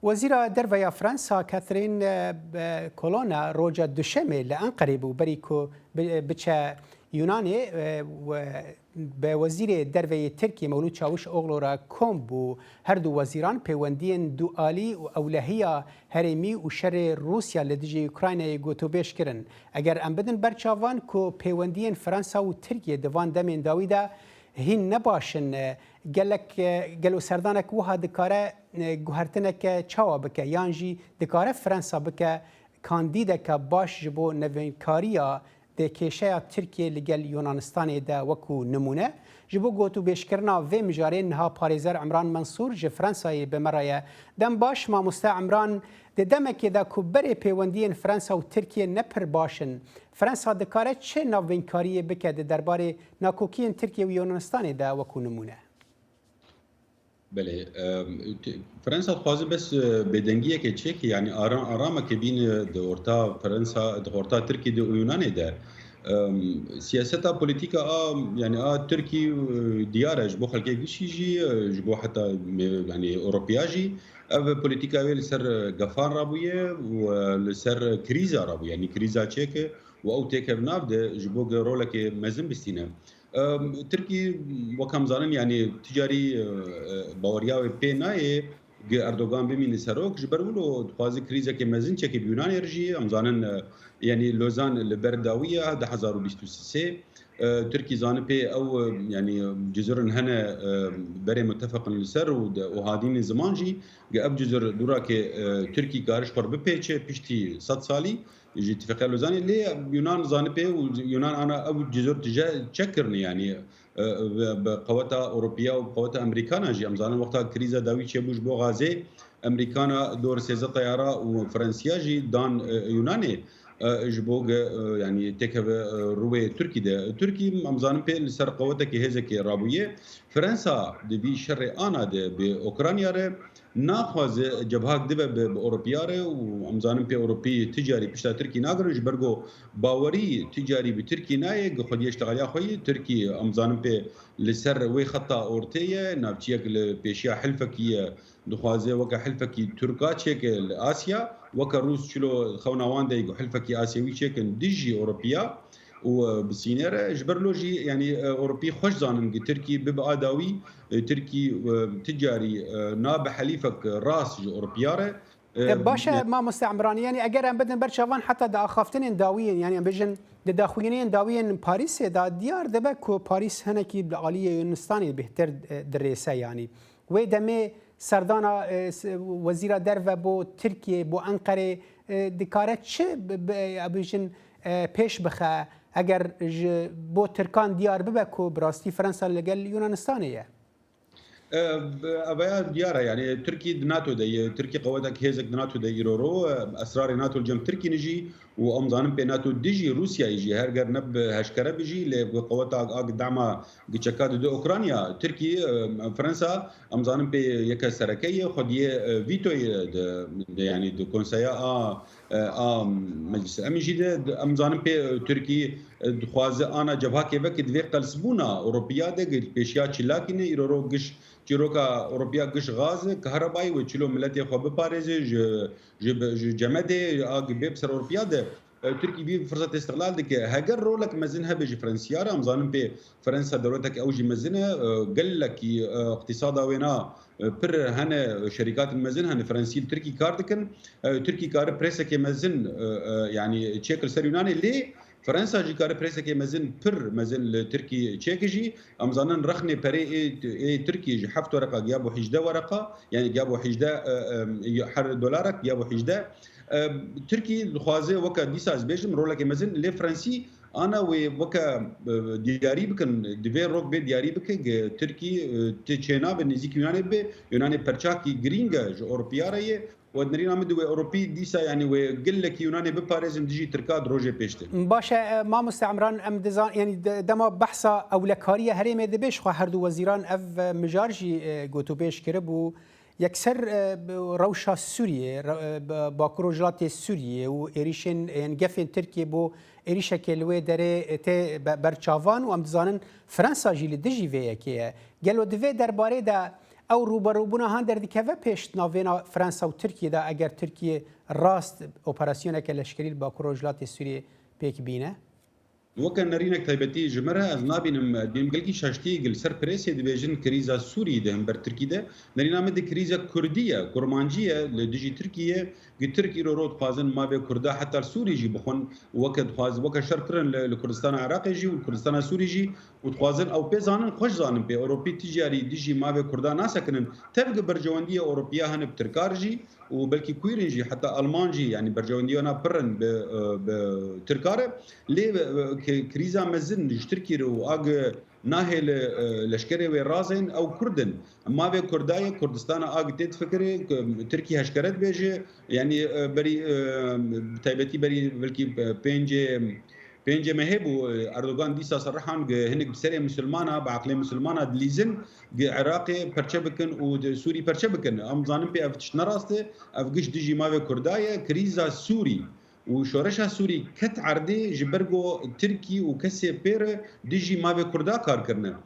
وزيرة دەرڤەیە فرانسا کاترین کۆلۆنا ڕۆژە دوشەمێ لە ئەنقەرێ بوو بەریکۆ بچە یونانێ بە وەزیرێ دەرڤەیە ترکیە مەولود چاوش ئۆغڵۆرە کۆم بوو هەردوو وەزیران پەیوەندیên دوئالی و ئەولەهیە هەرێمی و شەرێ رووسیا لە دژی ئوکراینایە گۆتۆبێشکردن ئەگەر ئەم بدن بەرچاوان کۆ پەیوەندیên فرانسا و ترکیە دەوان دەمێن داویدا هین نەباشن گەلو سەردانێک وها دکارە گوهرتنێکە چاوە بکە یان jî dikare Fransa bike kandîdeke baş ji bo nevînkariya kêşeya Tirkiye li gel Yunanistanê de wekû nimûne ji bo gotûbêjkirina vê mijarê niha parêzer Emran Mensûr ji Fransayê bimeraye dem baş mamoste Emran di demekê de ku berê pêwendiyên Fransa û Tirkiye ne pir başin Fransa dikare çi navbênkariyê bike di derbarê nakokiyên Tirkiye û Yunanistanê de wekû nimûne بله فرانسا خوازه بس بدنگیه که چه که یعنی آرام که بین دورتا فرانسا دورتا ترکی دو یونان ده سیاست پلیتیکا یعنی ترکی دیارش بو خلک گشیجی جبو حتی یعنی اروپیاجی او پلیتیکا ویل سر گفان رابویه و لسر کریزا رابویه یعنی کریزا چه که و او تیکر ناف ده جبو روله که مزن بستینه ترکی وکم زانن یعنی تجاری باوریا و پینای اردوغان بمینی سروک جبرولو خوازی کریزه که مزن چه که بیونان ارجی ام زانن یعنی لوزان لبرداویه 2023 ترکی زانه پی او یعنی جزرن هنه بری متفقن لسر و هادین زمانجی اب جزر دورا که ترکی کارش پر بپیچه پیشتی 100 سالی يجي اتفاقيه لوزان اللي يونان زانبي ويونان انا او جزر تشكرني يعني بقواتها اوروبيه وقواتها امريكانا جي امزان وقتها كريزه داوي تشبوش بو غازي امريكانا دور سيزه طياره وفرنسيا جي دان يوناني جبوغ يعني تكب روي تركي ده تركي امزان بي سر قواتك هزك رابويه فرنسا دبي شر انا ده باوكرانيا ناخذ جبهات دبه باوروبياره وامزانم بي اوروبي تجاري بشتا تركي ناغرج برغو باوري تجاري بتركي ناي خد يشتغل يا خوي تركي امزانم بي لسر وي خطا اورتيه نابتيك بيشيا حلفكيه دخوازه وك حلفكي تركا تشيك اسيا وك روس شلو خوناوان دي حلفكي اسيوي تشيك ديجي اوروبيا وبسينيرا جبرلوجي يعني اوروبي خوش زانن تركي ببقى داوي تركي تجاري ناب حليفك راس اوروبياره باشا ما مستعمراني يعني اگر ام بدن برشافان حتى دا خافتن داويين يعني بيجن دا خوينين داويين باريس دا ديار دبكو باريس هنكي بالعاليه يونستاني بهتر دريسه يعني ويدمي سردانا وزير درفه بو تركيا بو انقره دكاره چه بيجن پیش بخه اگر بو ترکان دیار ببکو براستی فرانسا لگل یونانستانیه ابايا ديارة يعني تركي ناتو دي تركي قواتك هيزك ناتو دي يرورو اسرار ناتو الجم تركي نجي وامزانم بي ناتو ديجي روسيا يجي هرجر نب هشكره بيجي لقواتك دعما جتشكاد دو اوكرانيا تركي فرنسا امزانم بي يك سركيه خديه فيتو يعني دو كونسايا مجلس الامن جديد امزانم بي تركي دخوازه انا جبهه كيفك دفي قلسبونا اوروبيا ده بيشيا تشلاكينه يرورو گش چیروکا اوروبیا گش غاز کهربایی و چلو ملتی خو بپارێزێ جەمەدێ ئاگی بێ بسەر ئۆروپیا ده ترکی بی فرصت استقلال دکه هەگەر ڕۆلێک مەزن هەبێ ji فرەنسیارە ئەمزانم پێ فرەنسا دەوڵەتێک ئەو jî مەزنە gelekî اقتصادا wêna pir hene şerîkatên mezin hene Frensî Tirkî kar dikin Tirkî kare presekê mezin yani çêkir ser Yunanê lê فرنسا جي كار بريسك مزن بر مزن تركي تشيكجي امزانن رخني بري تركي جي حفت ورقه جابوا حجده ورقه يعني جابوا حجده حر دولارك جابوا حجده تركي خوازه وكا ديساز بيجم رولك مزن لي فرنسي انا وكا دياري بكن ديفي روك بي دياري بك تركي تشينا بنزيك يوناني برچاكي جرينجا اوروبياريه ودنرين عمد اوروبي ديسا يعني وقل لك يوناني بباريزم تجي تركاد روجي بيشته باشا ما مستعمران ام دزان يعني دما بحثا اولكاريه هريمه دبش خو هردو وزيران اف مجارجي گوتو بيش كربو يكسر روشا سوريا باكروجلات سوريا و اريشن انجفن تركيا بو اريشا كلوي دري تي برچاوان و ام دزانن فرنسا جي لدجي في كي قالوا دفي درباري دا او روبروبونا هان دردکوه پیش ناوینا فرانسا و ترکیه دا اگر ترکیه راست اپراسیونه که لشکری با کروجلات سوریه پیک بینه؟ وكان نرينك تايبتي جمرة از نابينم ديمقلكي شاشتي قل سر بريسي دبيجن كريزا سوري دهم بر تركي ده نرينا مد كريزا كردية كرمانجية لدجي تركيا قل تركي رود خوازن ما بي كردا حتى السوري جي بخون وكد خواز وكد شركرن لكردستان العراقي جي والكردستان السوري جي وتخوازن او بيزانن خوش زانن بي اوروبي تجاري دجي ما بي كردا ناسكنن تبقى برجواندية اوروبيا هن بتركار جي وبلكي كويرن جي حتى المان جي يعني برجواندية انا برن بتركاره ليه كريزا مزن تركي رو اج ناهل لشكري ورازين او كردن ما به كرداي كردستان اج تيت فكري تركي هشكرت بيجي يعني بري تايبتي بري بلكي بينجي مهبو اردوغان ديسا صرحان هنك بسريه مسلمانه بعقليه مسلمانه دليزن عراقي برشبكن وسوري برشبكن ام ظانم بي افتش نراسته افقش ديجي ما به كرداي كريزا سوري وشورشها سوري كت عردي جبرجو تركي وكسي بير ديجي ما بكردا كار كرنا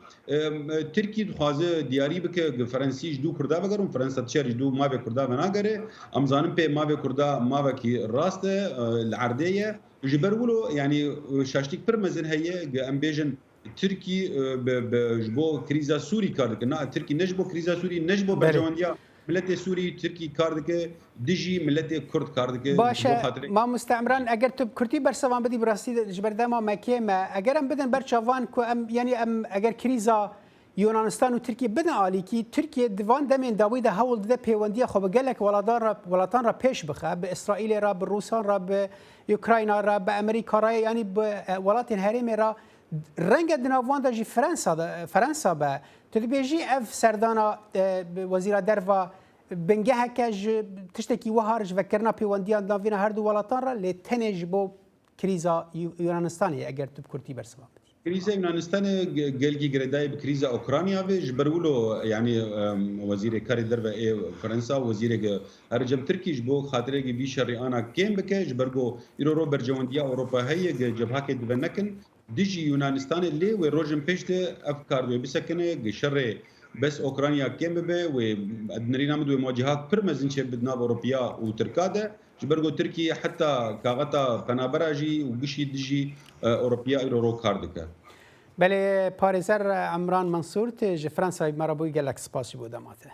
تركي دخوازه دياري بك فرنسي جدو كردا بگرم فرنسا تشير جدو ما بكردا بناگره ام زانم بي ما بكردا ما بكي راست العرديه جبرولو يعني شاشتيك برمزن هي ام بيجن تركي بجبو كريزا سوري كار كنا تركي نجبو كريزا سوري نجبو برجوانديا ملت سوری ترکی کاردکه دیجی ملت کرد کاردکه باشه ما مستعمران اگر تو کردی برسوان بدی براستی جبرده ما مکه ما اگر هم بدن برچوان کو ام یعنی ام اگر کریزا یونانستان و ترکیه بدن عالی کی ترکیه دوان دمین داوید هول ده پیوندی خو بگلک ولاتان را پیش بخه به اسرائیل را به روسان را به اوکراین را به امریکا را یعنی به ولات هرم را رنگ دناوان دا جی فرانسا به تدبیجی اف سردانا وزیر دروا بنگه هکج تشتکی وهارج و کرنا پیوندیان ناوینا هر دو ولاتان را لتنج بو کریزا یونانستانی اگر تو کرتی برسوان كريزا يونانستان جلجي جريداي بكريزا اوكرانيا جبرولو يعني وزير كاري دربا فرنسا وزير ارجم تركي جبو خاطر بيشر انا كيم بك جبرجو يرو برجوانديا اوروبا هي جبهه كدبنكن ديجي يونانستان اللي وروجن بيشت افكار بسكنه شر بس اوكرانيا كيم به ونرينا مدو مواجهات برمزن شي بدنا اوروبيا وتركاده جبرجو تركي حتى كاغتا بنابراجي وبشي ديجي اوروبيا يرو كاردكه بله پاريزر عمران منصور تج فرنسا مرابوي جالك سپاس بودماته